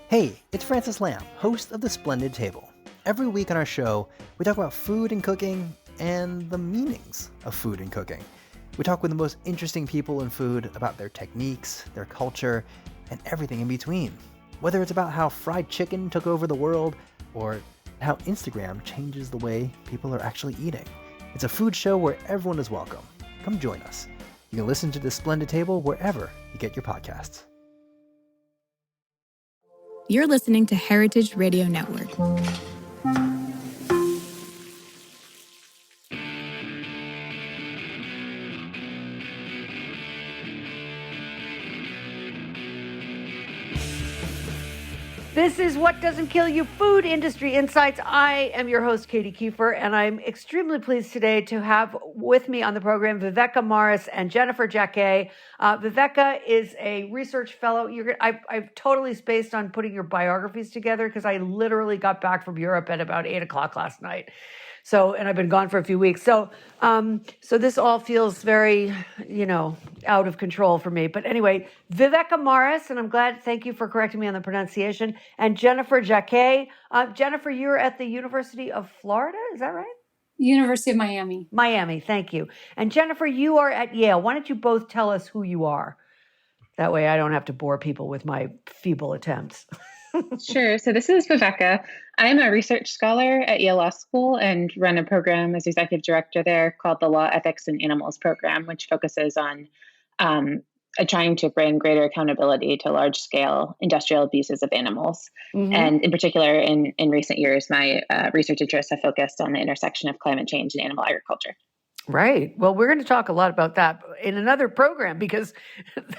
Hey, it's Francis Lamb, host of The Splendid Table. Every week on our show, we talk about food and cooking and the meanings of food and cooking. We talk with the most interesting people in food about their techniques, their culture, and everything in between. Whether it's about how fried chicken took over the world or how Instagram changes the way people are actually eating. It's a food show where everyone is welcome. Come join us. You can listen to The Splendid Table wherever you get your podcasts. You're listening to Heritage Radio Network. This is What Doesn't Kill You, Food Industry Insights. I am your host, Katie Kiefer, and I'm extremely pleased today to have with me on the program Viveka Morris and Jennifer Jacquet. Viveka is a research fellow. I've totally spaced on putting your biographies together because I literally got back from Europe at about 8 o'clock last night. And I've been gone for a few weeks. So this all feels very, out of control for me. But anyway, Viveka Morris, and thank you for correcting me on the pronunciation, and Jennifer Jacquet. Jennifer, you're at the University of Florida, is that right? University of Miami. Miami, thank you. And Jennifer, you are at Yale. Why don't you both tell us who you are? That way I don't have to bore people with my feeble attempts. Sure. So this is Viveka. I'm a research scholar at Yale Law School and run a program as executive director there called the Law, Ethics, and Animals program, which focuses on trying to bring greater accountability to large-scale industrial abuses of animals. Mm-hmm. And in particular, in recent years, my research interests have focused on the intersection of climate change and animal agriculture. Right. Well, we're going to talk a lot about that in another program because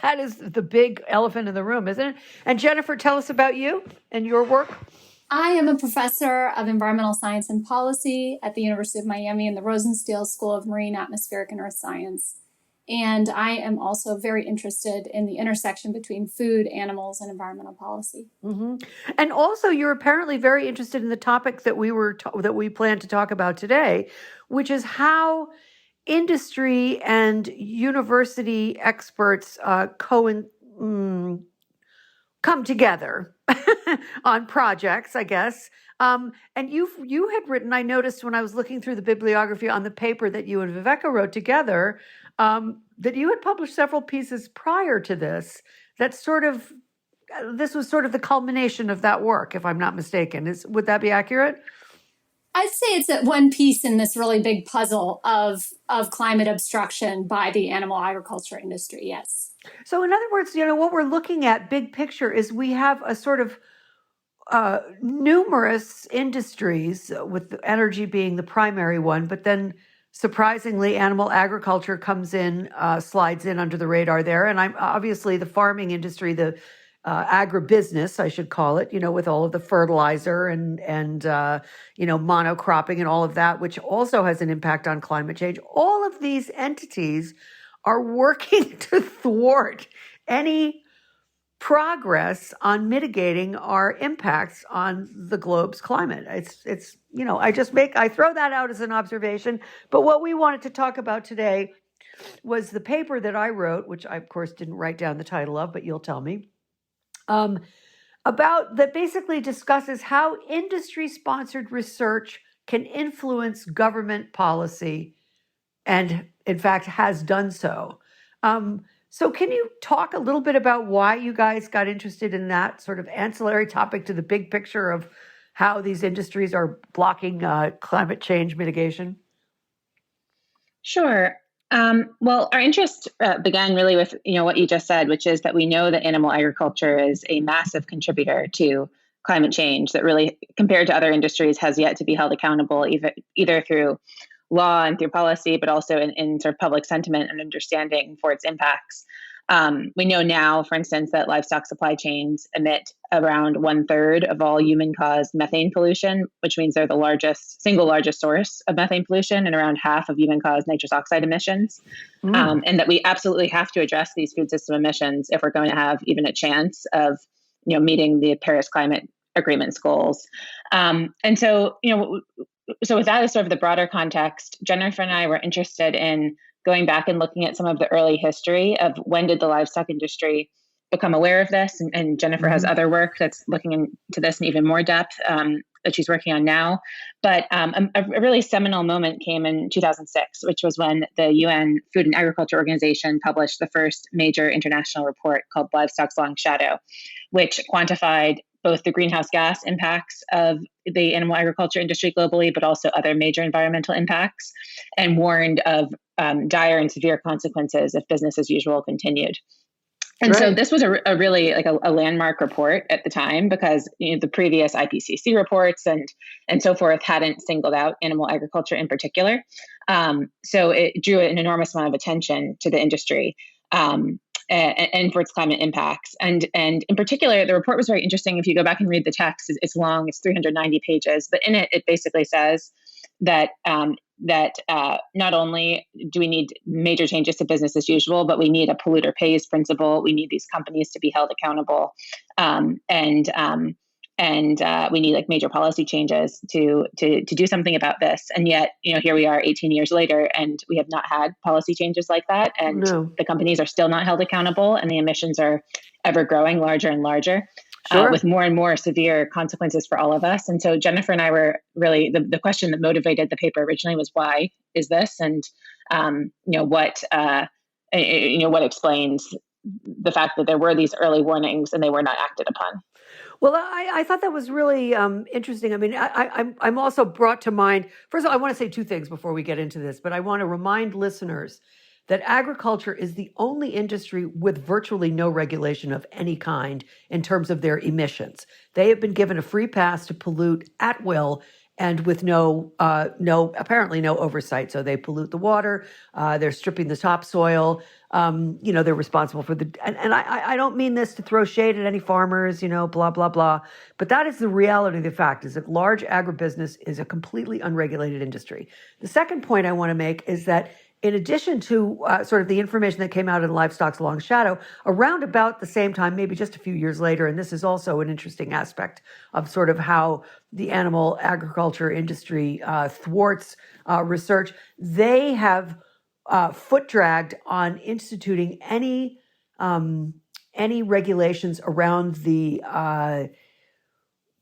that is the big elephant in the room, isn't it? And Jennifer, tell us about you and your work. I am a professor of environmental science and policy at the University of Miami in the Rosenstiel School of Marine, Atmospheric, and Earth Science. And I am also very interested in the intersection between food, animals, and environmental policy. Mm-hmm. And also, you're apparently very interested in the topic that we plan to talk about today, which is how industry and university experts come together on projects, I guess. And you had written, I noticed when I was looking through the bibliography on the paper that you and Viveka wrote together, that you had published several pieces prior to this. This was sort of the culmination of that work, if I'm not mistaken. Would that be accurate? I'd say it's one piece in this really big puzzle of climate obstruction by the animal agriculture industry, yes. So in other words, what we're looking at, big picture, is we have a sort of numerous industries, with energy being the primary one, but then surprisingly, animal agriculture slides in under the radar there. And I'm obviously the farming industry, the agribusiness, I should call it, with all of the fertilizer and monocropping and all of that, which also has an impact on climate change. All of these entities are working to thwart any progress on mitigating our impacts on the globe's climate. I throw that out as an observation. But what we wanted to talk about today was the paper that I wrote, which I, of course, didn't write down the title of, but you'll tell me. About that basically discusses how industry-sponsored research can influence government policy and, in fact, has done so. So can you talk a little bit about why you guys got interested in that sort of ancillary topic to the big picture of how these industries are blocking climate change mitigation? Sure. Well, our interest began really with, what you just said, which is that we know that animal agriculture is a massive contributor to climate change that really, compared to other industries, has yet to be held accountable either through law and through policy, but also in sort of public sentiment and understanding for its impacts. We know now, for instance, that livestock supply chains emit around 1/3 of all human-caused methane pollution, which means they're the single largest source of methane pollution and around half of human-caused nitrous oxide emissions. And that we absolutely have to address these food system emissions if we're going to have even a chance of, meeting the Paris Climate Agreement's goals. So with that as sort of the broader context, Jennifer and I were interested in going back and looking at some of the early history of when did the livestock industry become aware of this. And Jennifer has other work that's looking into this in even more depth that she's working on now. But a really seminal moment came in 2006, which was when the UN Food and Agriculture Organization published the first major international report called Livestock's Long Shadow, which quantified both the greenhouse gas impacts of the animal agriculture industry globally, but also other major environmental impacts, and warned of dire and severe consequences if business as usual continued. And so this was a really like a landmark report at the time, because the previous IPCC reports and so forth hadn't singled out animal agriculture in particular. So it drew an enormous amount of attention to the industry and for its climate impacts. And in particular, the report was very interesting. If you go back and read the text, it's long, it's 390 pages, but in it basically says that not only do we need major changes to business as usual, but we need a polluter pays principle. We need these companies to be held accountable, and we need like major policy changes to do something about this. And yet, here we are 18 years later, and we have not had policy changes like that. And the companies are still not held accountable, and the emissions are ever growing larger and larger. With more and more severe consequences for all of us. And so Jennifer and I were really, the question that motivated the paper originally was, why is this? And, what explains the fact that there were these early warnings and they were not acted upon? Well, I thought that was really interesting. I mean, I'm also brought to mind, first of all, I want to say two things before we get into this, but I want to remind listeners that agriculture is the only industry with virtually no regulation of any kind in terms of their emissions. They have been given a free pass to pollute at will and with apparently no oversight. So they pollute the water, they're stripping the topsoil, they're responsible for and I don't mean this to throw shade at any farmers, blah, blah, blah. But that is the reality of the fact, is that large agribusiness is a completely unregulated industry. The second point I want to make is that in addition to sort of the information that came out in Livestock's Long Shadow, around about the same time, maybe just a few years later, and this is also an interesting aspect of sort of how the animal agriculture industry thwarts research, they have foot dragged on instituting any regulations around the I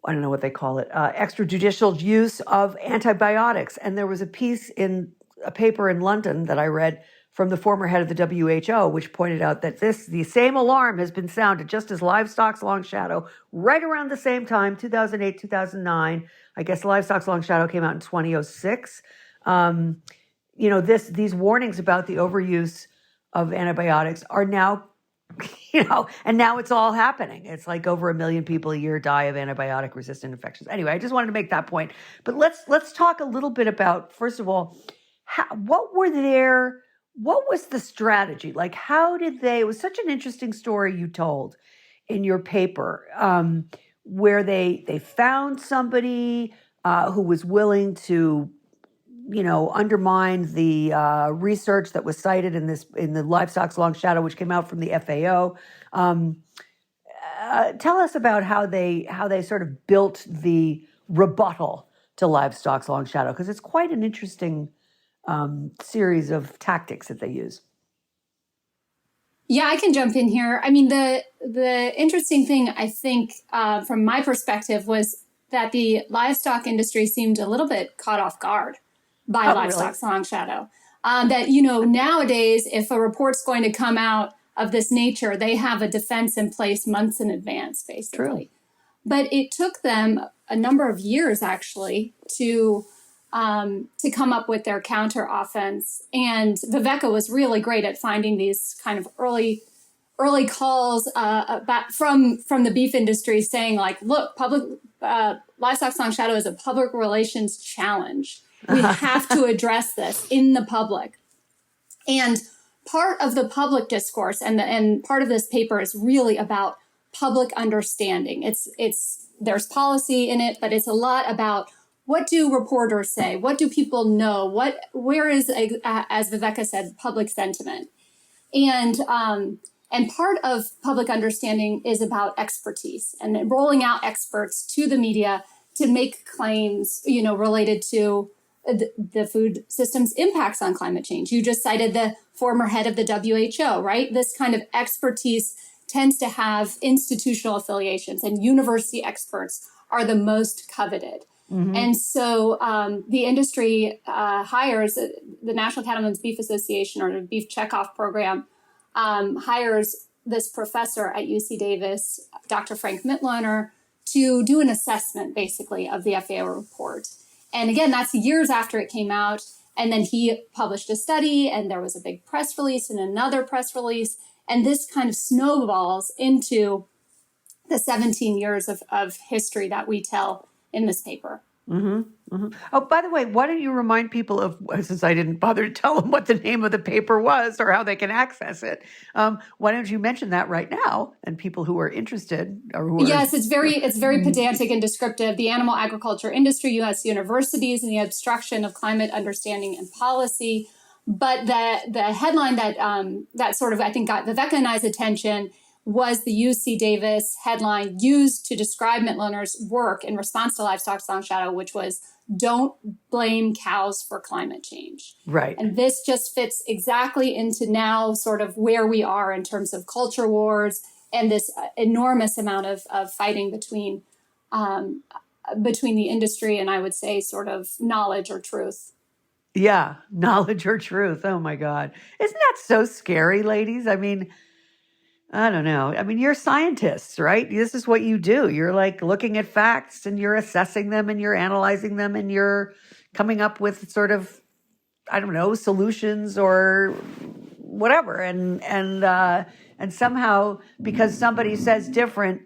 don't know what they call it, extrajudicial use of antibiotics. And there was a piece in a paper in London that I read from the former head of the WHO, which pointed out that the same alarm has been sounded just as Livestock's Long Shadow right around the same time, 2008, 2009. I guess Livestock's Long Shadow came out in 2006. These warnings about the overuse of antibiotics are now, and now it's all happening. It's like over 1 million people a year die of antibiotic-resistant infections. Anyway, I just wanted to make that point. But let's talk a little bit about, first of all, what was the strategy? Like, how did it was such an interesting story you told in your paper, where they found somebody who was willing to, undermine the research that was cited in the Livestock's Long Shadow, which came out from the FAO. Tell us about how they sort of built the rebuttal to Livestock's Long Shadow, because it's quite an interesting series of tactics that they use. Yeah, I can jump in here. I mean, the interesting thing, I think, from my perspective, was that the livestock industry seemed a little bit caught off guard by Livestock's Long Shadow. That, nowadays, if a report's going to come out of this nature, they have a defense in place months in advance, basically. True. But it took them a number of years, actually, to come up with their counter offense. And Viveka was really great at finding these kind of early calls from the beef industry saying, like, look, Livestock's Long Shadow is a public relations challenge. We have to address this in the public. And part of the public discourse and part of this paper is really about public understanding. There's policy in it, but it's a lot about, what do reporters say? What do people know? Where is, as Viveka said, public sentiment? And part of public understanding is about expertise and rolling out experts to the media to make claims, related to the food system's impacts on climate change. You just cited the former head of the WHO, right? This kind of expertise tends to have institutional affiliations, and university experts are the most coveted. Mm-hmm. And so the industry hires, the National Cattlemen's Beef Association, or the Beef Checkoff Program, hires this professor at UC Davis, Dr. Frank Mitloehner, to do an assessment, basically, of the FAO report. And again, that's years after it came out. And then he published a study, and there was a big press release and another press release. And this kind of snowballs into the 17 years of history that we tell in this paper. Mm-hmm. Mm-hmm. Oh, by the way, why don't you remind people of, since I didn't bother to tell them what the name of the paper was or how they can access it, why don't you mention that right now? And people who are interested or who Yes, it's very pedantic and descriptive. The Animal Agriculture Industry, U.S. Universities, and the Obstruction of Climate Understanding and Policy. But the headline that sort of, I think, got Viveka and I's attention was the UC Davis headline used to describe Mitloehner's work in response to Livestock's Long Shadow, which was, "Don't blame cows for climate change." Right. And this just fits exactly into now sort of where we are in terms of culture wars and this enormous amount of fighting between the industry and, I would say, sort of knowledge or truth. Yeah, knowledge or truth. Oh, my God. Isn't that so scary, ladies? I mean, I don't know. I mean, you're scientists, right? This is what you do. You're like looking at facts and you're assessing them and you're analyzing them and you're coming up with sort of, I don't know, solutions or whatever. And somehow, because somebody says different,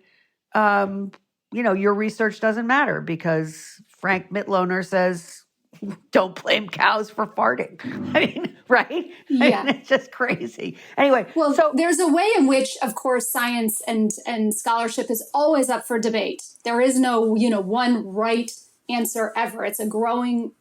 your research doesn't matter because Frank Mitloehner says, "Don't blame cows for farting." I mean, right? Yeah. I mean, it's just crazy. Anyway, well, so there's a way in which, of course, science and scholarship is always up for debate. There is no, one right answer ever. It's a growing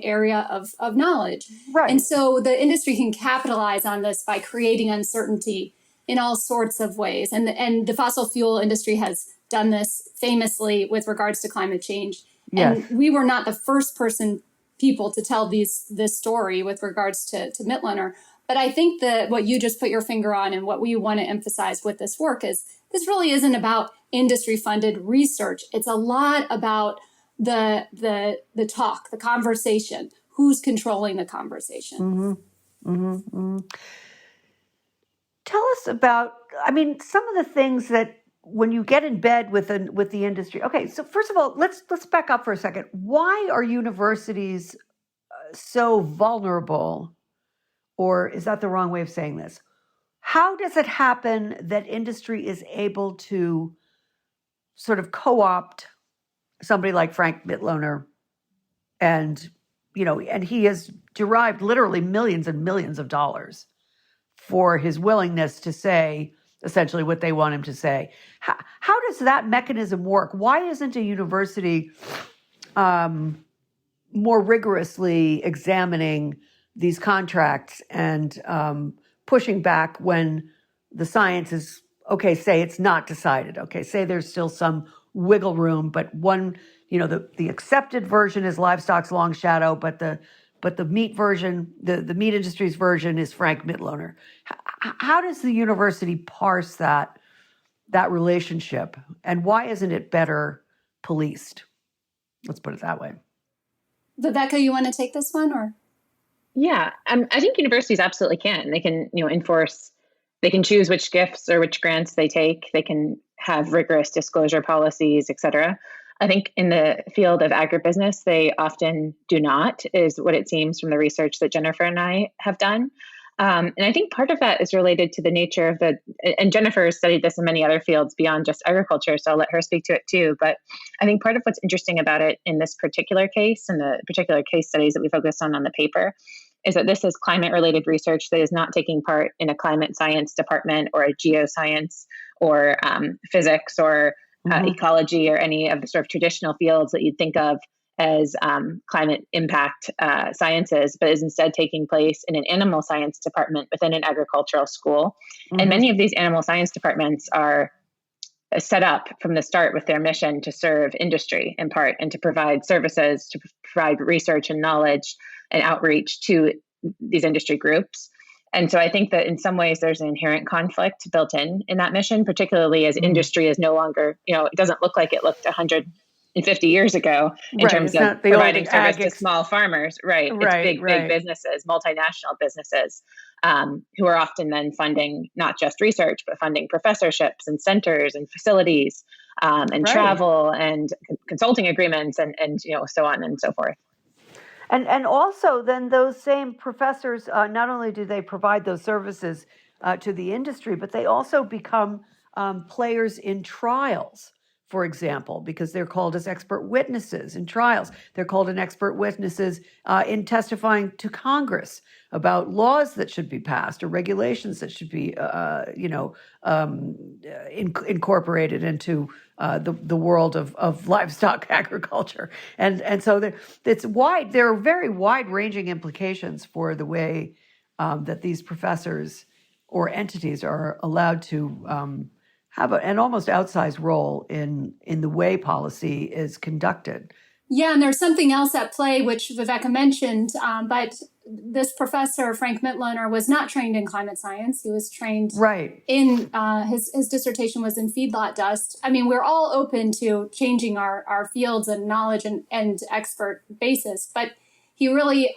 area of knowledge. Right. And so the industry can capitalize on this by creating uncertainty in all sorts of ways. And the fossil fuel industry has done this famously with regards to climate change. Yes. And we were not the first people to tell this story with regards to Mitloehner. But I think that what you just put your finger on and what we want to emphasize with this work is this really isn't about industry-funded research. It's a lot about the talk, the conversation, who's controlling the conversation. Mm-hmm. Mm-hmm. Mm-hmm. Tell us about, some of the things that when you get in bed with the industry. Okay, so first of all, let's back up for a second. Why are universities so vulnerable, or is that the wrong way of saying this? How does it happen that industry is able to sort of co-opt somebody like Frank Mitloehner, and he has derived literally millions and millions of dollars for his willingness to say essentially what they want him to say. How does that mechanism work? Why isn't a university more rigorously examining these contracts and pushing back when the science is, okay, say it's not decided, okay, say there's still some wiggle room, but one, the accepted version is Livestock's Long Shadow, but the meat version, the meat industry's version is Frank Mitloehner. How does the university parse that relationship, and why isn't it better policed? Let's put it that way. Viveka, you want to take this one, or? Yeah, I think universities absolutely can. They can, enforce. They can choose which gifts or which grants they take. They can have rigorous disclosure policies, et cetera. I think in the field of agribusiness, they often do not, is what it seems from the research that Jennifer and I have done. And I think part of that is related to the nature of and Jennifer has studied this in many other fields beyond just agriculture, so I'll let her speak to it too. But I think part of what's interesting about it in this particular case, and the particular case studies that we focused on the paper, is that this is climate-related research that is not taking part in a climate science department or a geoscience or physics or ecology or any of the sort of traditional fields that you'd think of as climate impact sciences, but is instead taking place in an animal science department within an agricultural school. Mm-hmm. And many of these animal science departments are set up from the start with their mission to serve industry in part and to provide services, to provide research and knowledge and outreach to these industry groups. And so I think that in some ways there's an inherent conflict built in that mission, particularly as industry is no longer, it doesn't look like it looked 150 years ago in terms of providing service to small farmers. Right. It's big businesses, multinational businesses, who are often then funding not just research, but funding professorships and centers and facilities, and travel and consulting agreements and so on and so forth. And also then those same professors, not only do they provide those services to the industry, but they also become players in trials, for example, because they're called as expert witnesses in trials. They're called as expert witnesses in testifying to Congress about laws that should be passed or regulations that should be, incorporated into the world of livestock agriculture. And so it's wide. There are very wide-ranging implications for the way that these professors or entities are allowed to have an almost outsized role in the way policy is conducted. Yeah, and there's something else at play, which Viveka mentioned, but this professor, Frank Mitloehner, was not trained in climate science. He was trained in, his dissertation was in feedlot dust. I mean, we're all open to changing our fields and knowledge and expert basis, but he really,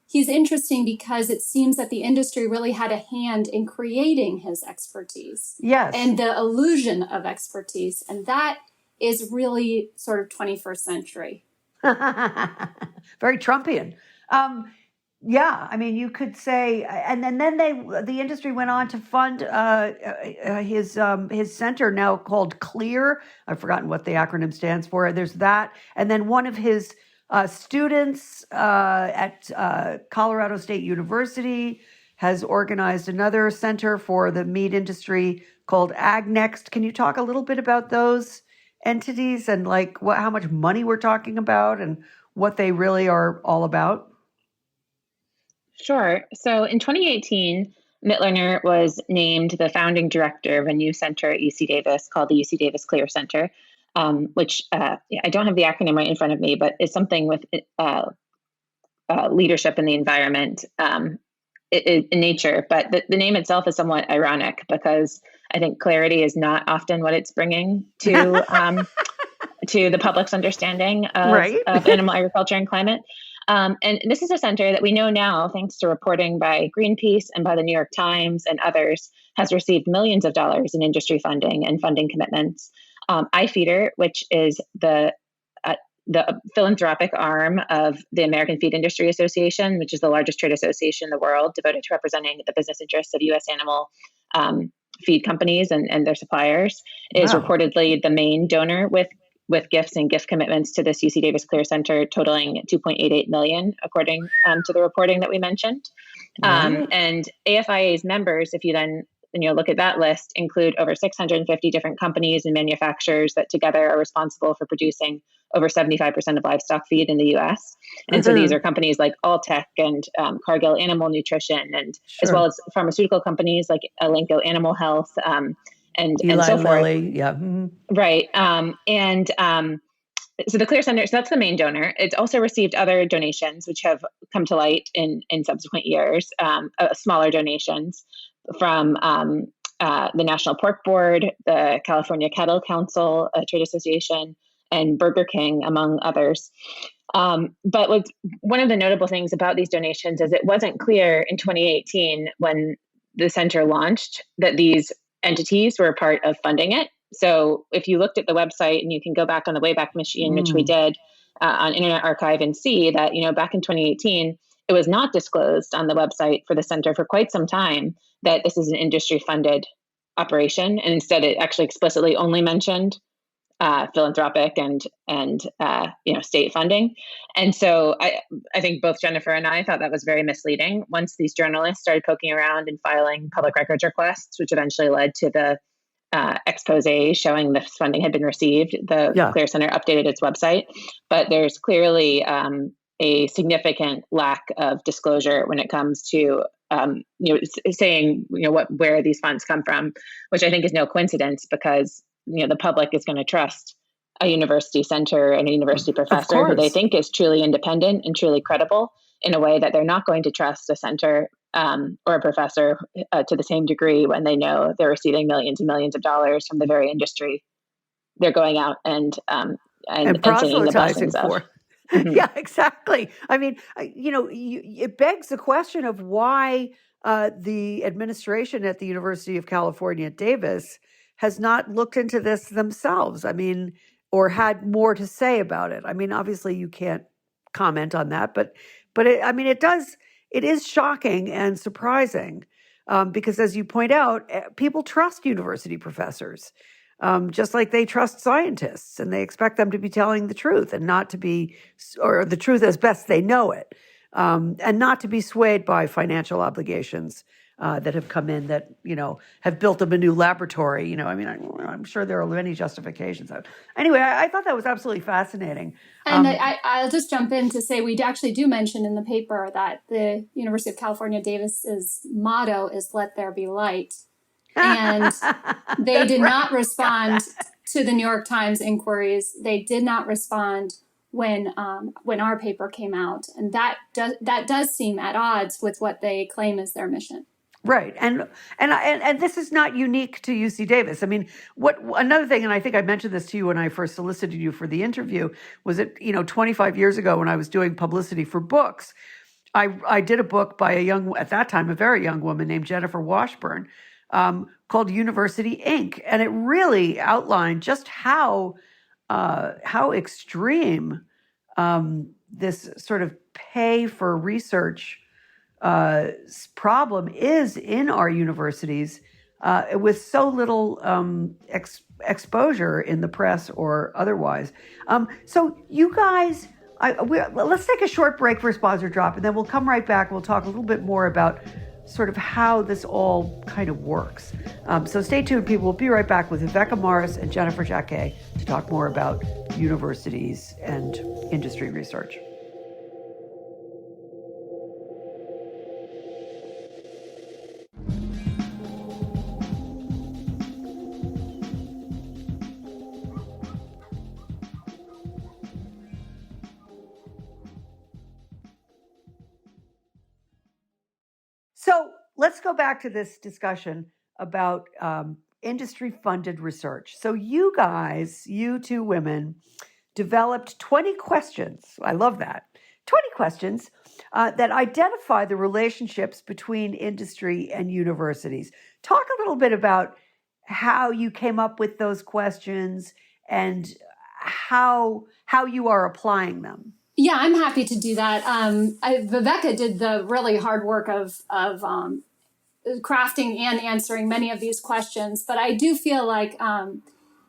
he's interesting because it seems that the industry really had a hand in creating his expertise. Yes. And the illusion of expertise. And that is really sort of 21st century. Very Trumpian. Yeah, I mean, you could say, and then the industry went on to fund his center now called CLEAR. I've forgotten what the acronym stands for. There's that, and then one of his students at Colorado State University has organized another center for the meat industry called AgNext. Can you talk a little bit about those entities and how much money we're talking about and what they really are all about? Sure. So in 2018, Mitloehner was named the founding director of a new center at UC Davis called the UC Davis CLEAR Center, which I don't have the acronym right in front of me, but is something with leadership in the environment in nature. But the name itself is somewhat ironic because I think clarity is not often what it's bringing to to the public's understanding of animal agriculture and climate. And this is a center that we know now, thanks to reporting by Greenpeace and by the New York Times and others, has received millions of dollars in industry funding and funding commitments. iFeeder, which is the philanthropic arm of the American Feed Industry Association, which is the largest trade association in the world devoted to representing the business interests of U.S. animal feed companies and their suppliers, is reportedly the main donor with gifts and gift commitments to this UC Davis CLEAR Center totaling $2.88 million, according to the reporting that we mentioned. And AFIA's members, if you then look at that list, include over 650 different companies and manufacturers that together are responsible for producing over 75% of livestock feed in the U.S. And so these are companies like Alltech and Cargill Animal Nutrition, and as well as pharmaceutical companies like Elanco Animal Health, and so forth. Lilly, Right. So the CLEAR Center, so that's the main donor. It's also received other donations, which have come to light in subsequent years, smaller donations from the National Pork Board, the California Cattle Council, a trade association, and Burger King, among others. But one of the notable things about these donations is it wasn't clear in 2018 when the center launched that these entities were a part of funding it. So if you looked at the website, and you can go back on the Wayback Machine, which we did on Internet Archive, and see that, back in 2018, it was not disclosed on the website for the center for quite some time that this is an industry funded operation. And instead it actually explicitly only mentioned philanthropic and state funding. And so I think both Jennifer and I thought that was very misleading once these journalists started poking around and filing public records requests, which eventually led to the expose showing this funding had been received. The CLEAR Center updated its website, but there's clearly a significant lack of disclosure when it comes to saying where these funds come from, which I think is no coincidence because the public is going to trust a university center and a university professor who they think is truly independent and truly credible in a way that they're not going to trust a center or a professor to the same degree when they know they're receiving millions and millions of dollars from the very industry they're going out and singing the proselytizing blessings of. for. Mhm. Yeah, exactly. I mean, it begs the question of why the administration at the University of California, Davis, has not looked into this themselves. I mean, or had more to say about it. I mean, obviously you can't comment on that, but it is shocking and surprising because, as you point out, people trust university professors. Just like they trust scientists and they expect them to be telling the truth and not to be, or the truth as best they know it, and not to be swayed by financial obligations that have come in that, have built them a new laboratory. I'm sure there are many justifications. Anyway, I thought that was absolutely fascinating. And I'll just jump in to say we actually do mention in the paper that the University of California, Davis's motto is "Let there be light." And they did not respond to the New York Times inquiries. They did not respond when our paper came out, and that does seem at odds with what they claim is their mission. Right, and this is not unique to UC Davis. I mean, another thing, and I think I mentioned this to you when I first solicited you for the interview, was that 25 years ago when I was doing publicity for books, I did a book by at that time, a very young woman named Jennifer Washburn, called University Inc. And it really outlined just how extreme this sort of pay for research problem is in our universities with so little exposure in the press or otherwise. So you guys, let's take a short break for sponsor drop, and then we'll come right back. We'll talk a little bit more about sort of how this all kind of works. So stay tuned, people. We'll be right back with Viveka Morris and Jennifer Jacquet to talk more about universities and industry research. So let's go back to this discussion about industry-funded research. So you guys, you two women, developed 20 questions. I love that. 20 questions that identify the relationships between industry and universities. Talk a little bit about how you came up with those questions and how you are applying them. Yeah, I'm happy to do that. Viveka did the really hard work of crafting and answering many of these questions, but I do feel like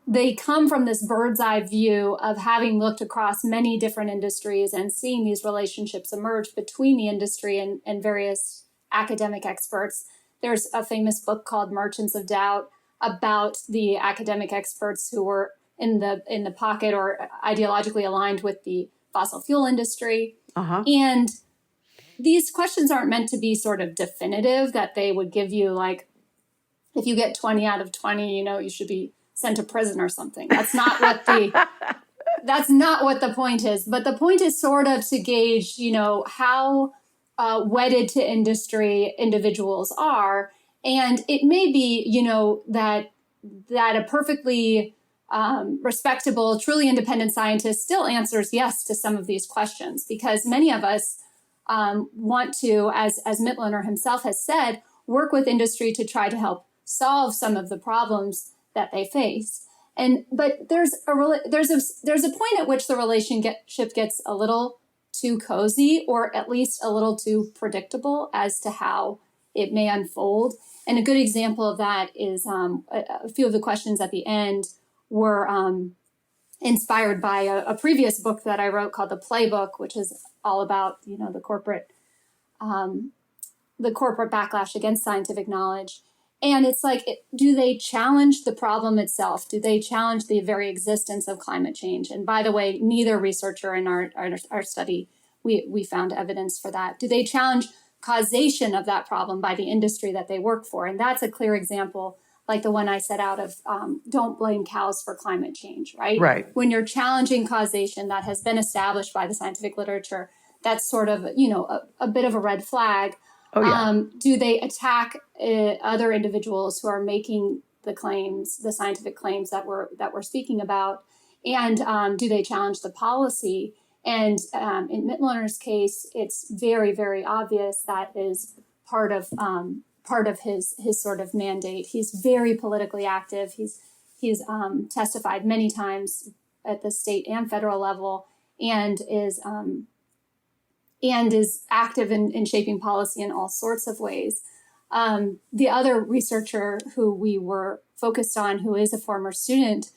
they come from this bird's eye view of having looked across many different industries and seeing these relationships emerge between the industry and various academic experts. There's a famous book called Merchants of Doubt about the academic experts who were in the pocket or ideologically aligned with the fossil fuel industry. Uh-huh. And these questions aren't meant to be sort of definitive, that they would give you like, if you get 20 out of 20, you should be sent to prison or something. That's not what that's not what the point is. But the point is sort of to gauge, how wedded to industry individuals are. And it may be, that a perfectly respectable, truly independent scientist still answers yes to some of these questions, because many of us want to, as Mitloehner himself has said, work with industry to try to help solve some of the problems that they face. But there's a point at which the relationship gets a little too cozy, or at least a little too predictable as to how it may unfold. And a good example of that is a few of the questions at the end were inspired by a previous book that I wrote called The Playbook, which is all about the corporate backlash against scientific knowledge. And it's like, do they challenge the problem itself? Do they challenge the very existence of climate change? And by the way, neither researcher in our study, we found evidence for that. Do they challenge causation of that problem by the industry that they work for? And that's a clear example, like the one I set out of don't blame cows for climate change, right? Right. When you're challenging causation that has been established by the scientific literature, that's sort of, a bit of a red flag. Oh, yeah. Do they attack other individuals who are making the claims, the scientific claims that we're speaking about? And do they challenge the policy? And in Mitloehner's case, it's very, very obvious that is part of his sort of mandate. He's very politically active. He's testified many times at the state and federal level, and is active in shaping policy in all sorts of ways. The other researcher who we were focused on, who is a former student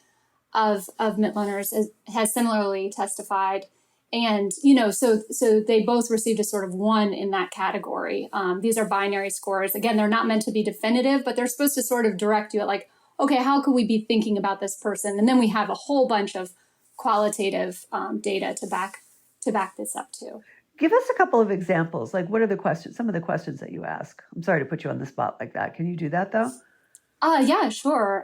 of Mitloehner's, has similarly testified. And, so they both received a sort of 1 in that category. These are binary scores. Again, they're not meant to be definitive, but they're supposed to sort of direct you at like, okay, how could we be thinking about this person? And then we have a whole bunch of qualitative data to back this up too. Give us a couple of examples. Like, what are the questions? Some of the questions that you ask. I'm sorry to put you on the spot like that. Can you do that though? Yeah, sure.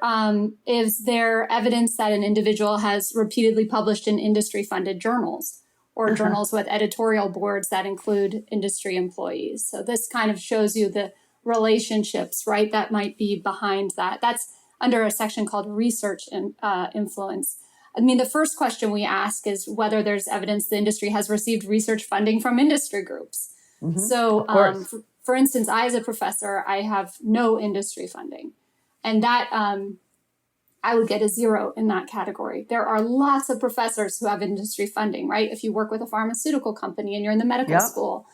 Is there evidence that an individual has repeatedly published in industry-funded journals or journals with editorial boards that include industry employees? So this kind of shows you the relationships, right, that might be behind that. That's under a section called research and influence. I mean, the first question we ask is whether there's evidence the industry has received research funding from industry groups. Mm-hmm. So, for instance, I, as a professor, I have no industry funding. And that I would get a 0 in that category. There are lots of professors who have industry funding, right? If you work with a pharmaceutical company and you're in the medical school.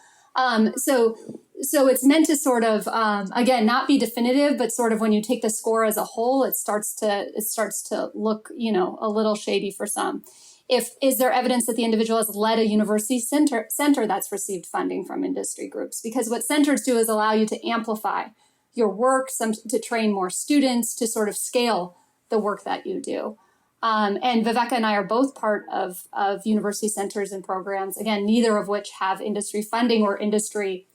So it's meant to sort of, again, not be definitive, but sort of when you take the score as a whole, it starts to look, a little shady for some. Is there evidence that the individual has led a university center that's received funding from industry groups? Because what centers do is allow you to amplify your work, to train more students, to sort of scale the work that you do. And Viveka and I are both part of university centers and programs, again, neither of which have industry funding or industry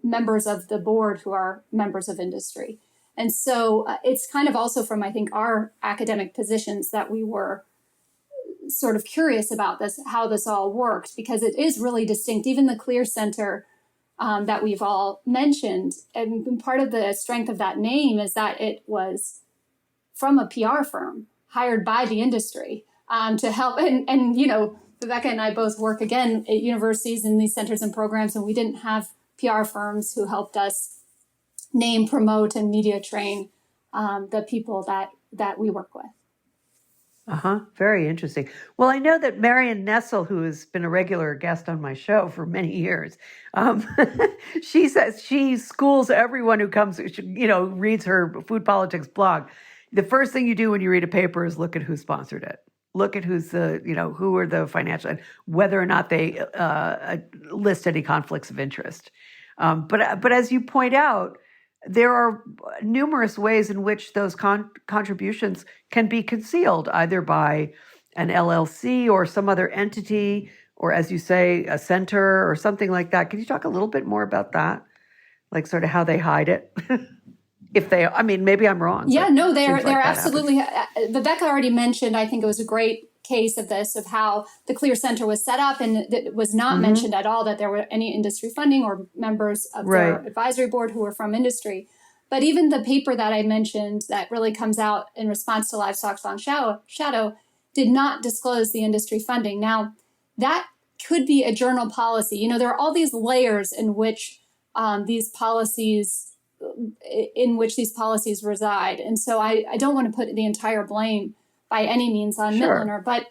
members of the board who are members of industry. And so it's kind of also from, I think, our academic positions that we were sort of curious about this, how this all worked, because it is really distinct. Even the CLEAR Center that we've all mentioned, and part of the strength of that name is that it was from a PR firm hired by the industry to help. And Viveka and I both work, again, at universities in these centers and programs, and we didn't have PR firms who helped us name, promote, and media train the people that we work with. Very interesting. Well, I know that Marion Nestle, who has been a regular guest on my show for many years, she says she schools everyone who comes, reads her food politics blog. The first thing you do when you read a paper is look at who sponsored it. Look at who's who are the financial, and whether or not they list any conflicts of interest. But as you point out, there are numerous ways in which those contributions can be concealed, either by an LLC or some other entity, or, as you say, a center or something like that. Can you talk a little bit more about that? Like sort of how they hide it? Maybe I'm wrong. Yeah, no, they're absolutely. Viveka already mentioned, I think it was a great case of this, of how the CLEAR Center was set up, and it was not mentioned at all that there were any industry funding or members of their advisory board who were from industry. But even the paper that I mentioned that really comes out in response to Livestock's Long Shadow did not disclose the industry funding. Now, that could be a journal policy. There are all these layers in which these policies reside. And so I don't want to put the entire blame by any means on Mitloehner, but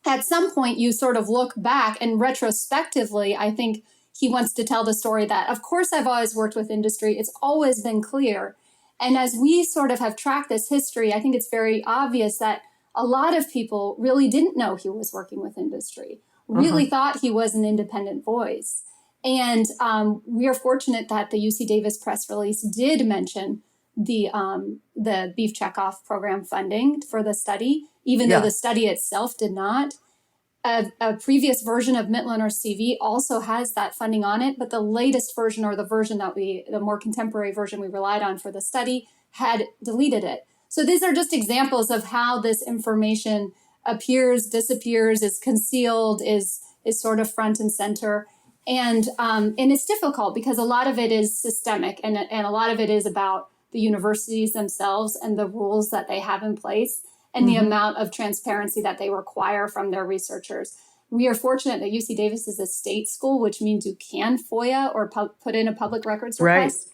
at some point you sort of look back, and retrospectively, I think he wants to tell the story that, of course, I've always worked with industry. It's always been clear. And as we sort of have tracked this history, I think it's very obvious that a lot of people really didn't know he was working with industry, really thought he was an independent voice. And we are fortunate that the UC Davis press release did mention the Beef Checkoff program funding for the study, even though the study itself did not. A previous version of Mitloehner's CV also has that funding on it, but the latest version, or the more contemporary version we relied on for the study, had deleted it. So these are just examples of how this information appears, disappears, is concealed, is sort of front and center. And it's difficult because a lot of it is systemic, and a lot of it is about the universities themselves and the rules that they have in place and the amount of transparency that they require from their researchers. We are fortunate that UC Davis is a state school, which means you can FOIA or put in a public records request.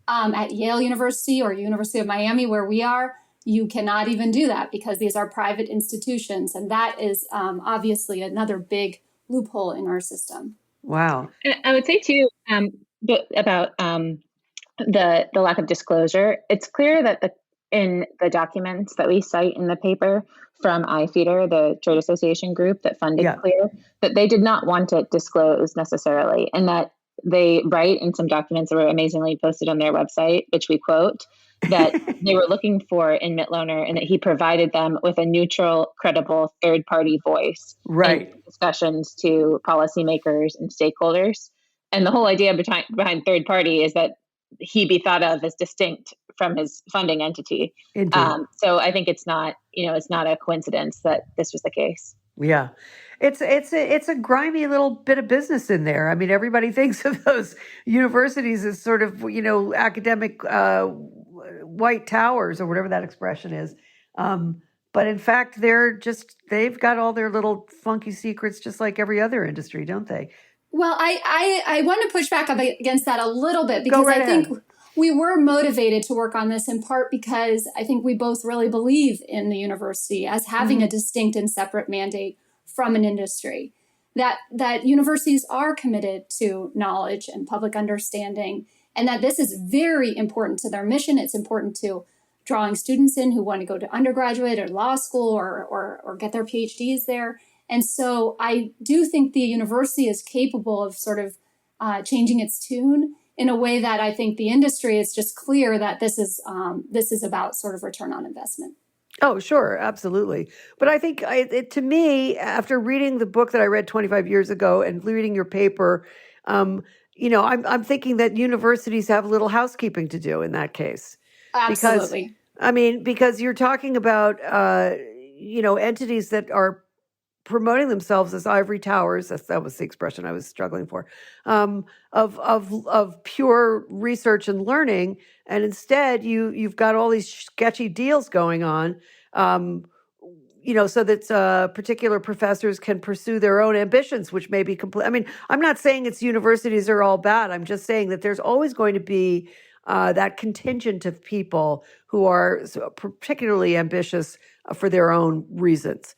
At Yale University or University of Miami, where we are, you cannot even do that because these are private institutions. And that is obviously another big loophole in our system. Wow. And I would say too, about the lack of disclosure. It's clear that in the documents that we cite in the paper from iFeeder, the trade association group that funded CLEAR, that they did not want it disclosed necessarily, and that they write in some documents that were amazingly posted on their website, which we quote, that they were looking for in Mitloehner, and that he provided them with a neutral, credible third-party voice in discussions to policymakers and stakeholders. And the whole idea behind third party is that he be thought of as distinct from his funding entity. So I think it's not a coincidence that this was the case. Yeah. It's a grimy little bit of business in there. I mean, everybody thinks of those universities as sort of, academic white towers or whatever that expression is. But in fact, they've got all their little funky secrets just like every other industry, don't they? Well, I want to push back against that a little bit because I think we were motivated to work on this in part because I think we both really believe in the university as having a distinct and separate mandate from an industry, that universities are committed to knowledge and public understanding, and that this is very important to their mission. It's important to drawing students in who want to go to undergraduate or law school or get their PhDs there. And so I do think the university is capable of sort of changing its tune in a way that I think the industry is just clear that this is about sort of return on investment. Oh, sure. Absolutely. But I think to me, after reading the book that I read 25 years ago and reading your paper, I'm thinking that universities have a little housekeeping to do in that case. Absolutely. Because you're talking about, entities that are promoting themselves as ivory towers. That was the expression I was struggling for, of pure research and learning. And instead you've got all these sketchy deals going on, so that particular professors can pursue their own ambitions, which may be complete. I'm not saying it's universities are all bad. I'm just saying that there's always going to be that contingent of people who are particularly ambitious for their own reasons.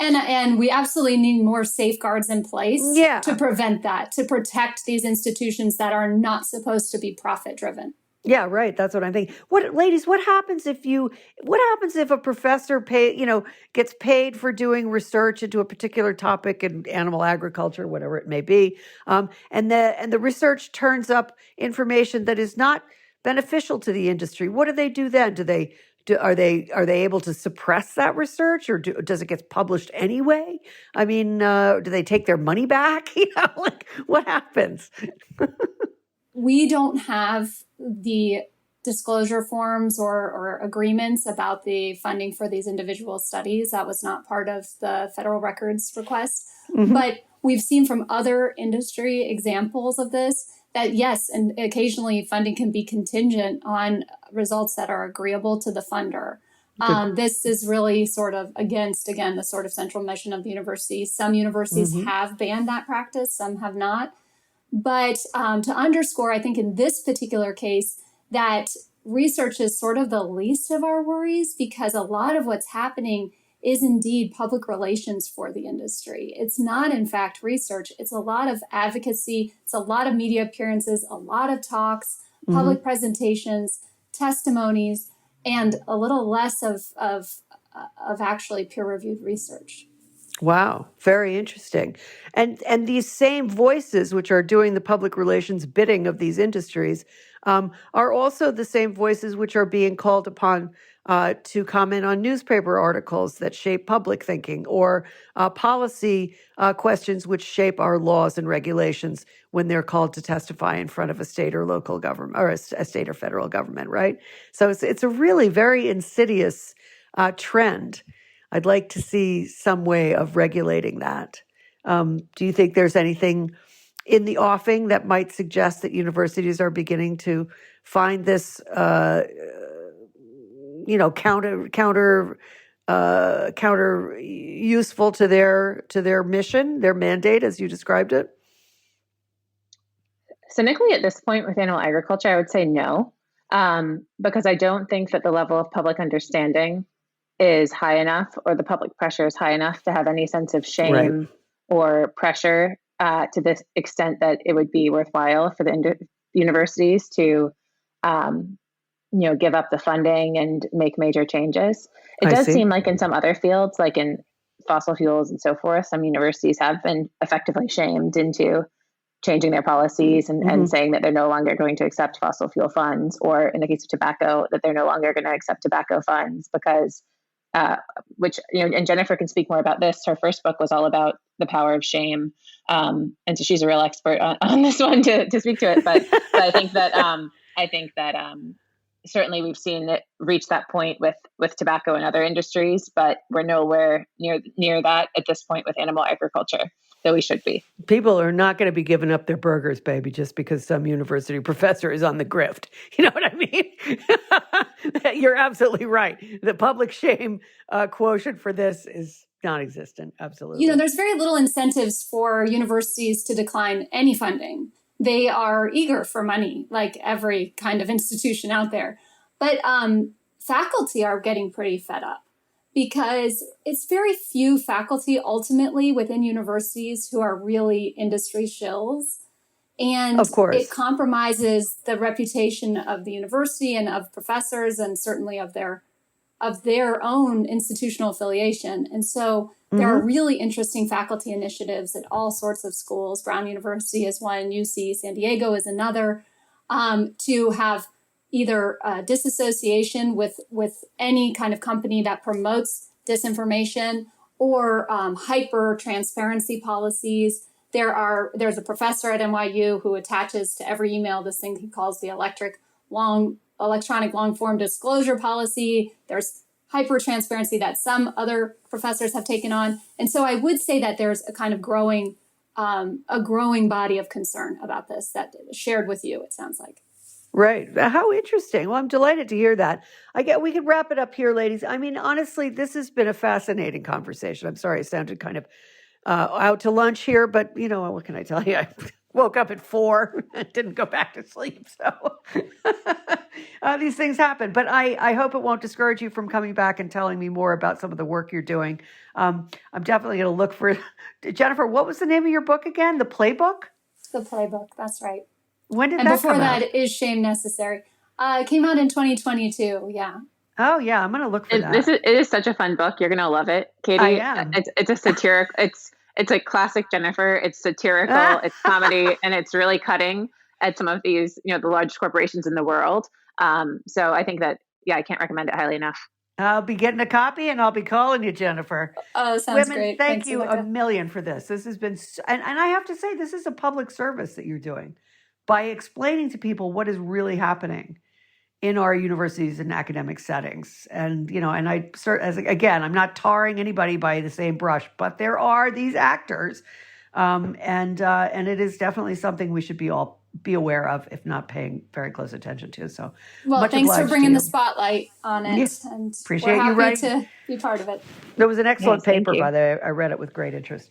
And we absolutely need more safeguards in place to prevent that, to protect these institutions that are not supposed to be profit driven. Yeah, right. That's what I'm thinking. What happens if a professor gets paid for doing research into a particular topic in animal agriculture, whatever it may be, and the research turns up information that is not beneficial to the industry? What do they do then? Are they able to suppress that research, or does it get published anyway? Do they take their money back? What happens? We don't have the disclosure forms or agreements about the funding for these individual studies. That was not part of the federal records request. But we've seen from other industry examples of this that yes, and occasionally funding can be contingent on results that are agreeable to the funder. This is really sort of against, again, the sort of central mission of the university. Some universities have banned that practice, some have not. But to underscore, I think in this particular case, that research is sort of the least of our worries, because a lot of what's happening is indeed public relations for the industry. It's not, in fact, research. It's a lot of advocacy. It's a lot of media appearances, a lot of talks, public presentations, testimonies, and a little less of actually peer-reviewed research. Wow, very interesting. And these same voices, which are doing the public relations bidding of these industries, are also the same voices which are being called upon to comment on newspaper articles that shape public thinking, or policy questions which shape our laws and regulations when they're called to testify in front of a state or local government, or a state or federal government, right? So it's a really very insidious trend. I'd like to see some way of regulating that. Do you think there's anything in the offing that might suggest that universities are beginning to find this, counter useful to their mission, their mandate, as you described it? Cynically, at this point with animal agriculture, I would say no, because I don't think that the level of public understanding is high enough, or the public pressure is high enough to have any sense of shame or pressure to this extent that it would be worthwhile for the universities to, give up the funding and make major changes. It does seem like in some other fields, like in fossil fuels and so forth, some universities have been effectively shamed into changing their policies and saying that they're no longer going to accept fossil fuel funds, or in the case of tobacco, that they're no longer going to accept tobacco funds because, and Jennifer can speak more about this. Her first book was all about the power of shame. And so she's a real expert on this one to speak to it. But I think that, certainly we've seen it reach that point with tobacco and other industries, but we're nowhere near that at this point with animal agriculture. So we should be. People are not going to be giving up their burgers, baby, just because some university professor is on the grift. You know what I mean? You're absolutely right. The public shame quotient for this is non-existent. Absolutely. There's very little incentives for universities to decline any funding. They are eager for money, like every kind of institution out there. But faculty are getting pretty fed up, because it's very few faculty ultimately within universities who are really industry shills. And of course, it compromises the reputation of the university and of professors, and certainly of their own institutional affiliation. And so there are really interesting faculty initiatives at all sorts of schools. Brown University is one, UC San Diego is another, to have either disassociation with any kind of company that promotes disinformation, or hyper transparency policies. There's a professor at NYU who attaches to every email this thing he calls the electronic long form disclosure policy. There's hyper transparency that some other professors have taken on. And so I would say that there's a kind of growing body of concern about this that shared with you, it sounds like. Right. How interesting. Well, I'm delighted to hear that. We could wrap it up here, ladies. I mean, honestly, this has been a fascinating conversation. I'm sorry, it sounded kind of out to lunch here, but what can I tell you? I woke up at 4 and didn't go back to sleep. So these things happen, but I hope it won't discourage you from coming back and telling me more about some of the work you're doing. I'm definitely going to look for Jennifer. What was the name of your book again? The Playbook? The Playbook. That's right. When did and that come out? And before that, Is Shame Necessary? It came out in 2022. Yeah. Oh yeah, I'm going to look for that. It is such a fun book. You're going to love it, Katie. I am. It's a satiric. It's a classic Jennifer. It's satirical. It's comedy, and it's really cutting at some of these, the largest corporations in the world. So I think that, I can't recommend it highly enough. I'll be getting a copy, and I'll be calling you, Jennifer. Oh, sounds Women, great. Thank Thanks, you Rebecca. a million for this. This has been, and I have to say, this is a public service that you're doing by explaining to people what is really happening in our universities and academic settings. And, and I'm not tarring anybody by the same brush, but there are these actors. And it is definitely something we should all be aware of, if not paying very close attention to. So, well, thanks for bringing the spotlight on it. Yes. And Appreciate we're you happy writing. to be part of it. There was an excellent paper, you. by the way. I read it with great interest.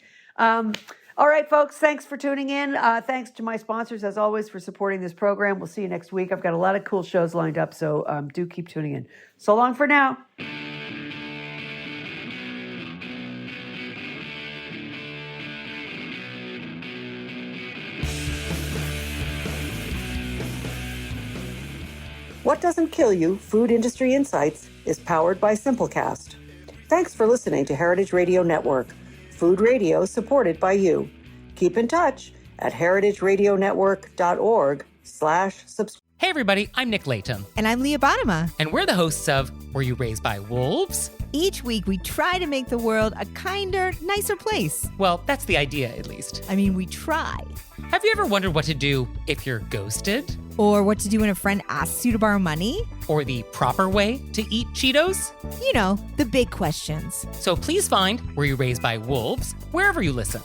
All right, folks, thanks for tuning in. Thanks to my sponsors, as always, for supporting this program. We'll see you next week. I've got a lot of cool shows lined up, so do keep tuning in. So long for now. What Doesn't Kill You, Food Industry Insights, is powered by Simplecast. Thanks for listening to Heritage Radio Network, food radio supported by you. Keep in touch at heritageradionetwork.org/subscribe. Hey everybody, I'm Nick Latham. And I'm Leah Bottima. And we're the hosts of Were You Raised by Wolves? Each week we try to make the world a kinder, nicer place. Well, that's the idea, at least. I mean, we try. Have you ever wondered what to do if you're ghosted? Or what to do when a friend asks you to borrow money? Or the proper way to eat Cheetos? You know, the big questions. So please find Were You Raised by Wolves wherever you listen.